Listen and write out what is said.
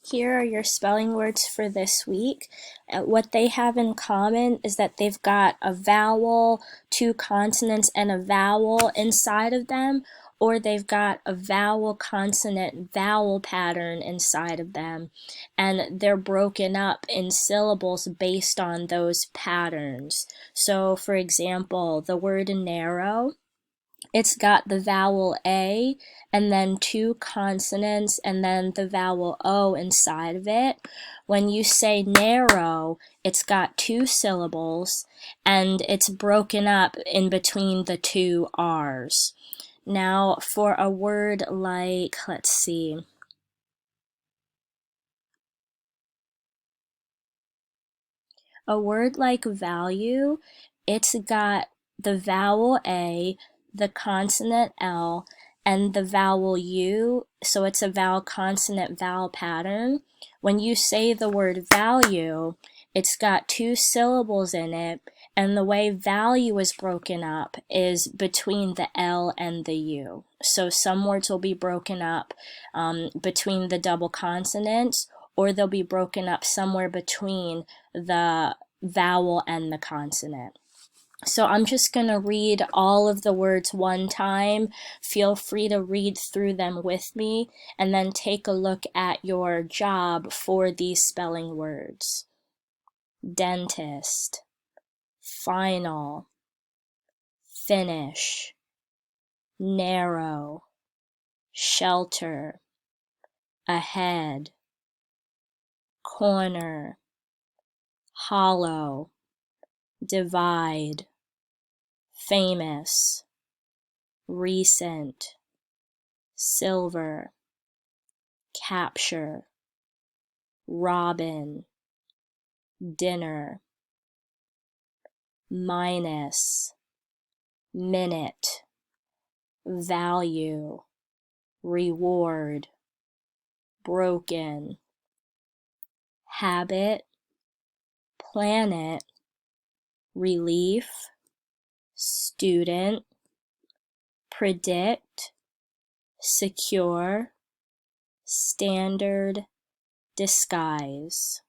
Here are your spelling words for this week. What they have in common is that they've got a vowel, two consonants, and a vowel inside of them, or they've got a vowel, consonant, vowel pattern inside of them, and they're broken up in syllables based on those patterns. So, for example, the word narrow, it's got the vowel A and then two consonants and then the vowel O inside of it. When you say narrow, it's got two syllables and it's broken up in between the two R's. Now, for a word like, let's see, a word like value, it's got the vowel A, the consonant L, and the vowel U, so it's a vowel consonant vowel pattern. When you say the word value, it's got two syllables in it, and the way value is broken up is between the L and the U. So some words will be broken up between the double consonants, or they'll be broken up somewhere between the vowel and the consonant. So I'm just going to read all of the words one time. Feel free to read through them with me and then take a look at your job for these spelling words. Dentist, final, finish, narrow, shelter, ahead, corner, hollow, divide, famous, recent, silver, capture, robin, dinner, minus, minute, value, reward, broken, habit, planet, relief, student, predict, secure, standard, disguise.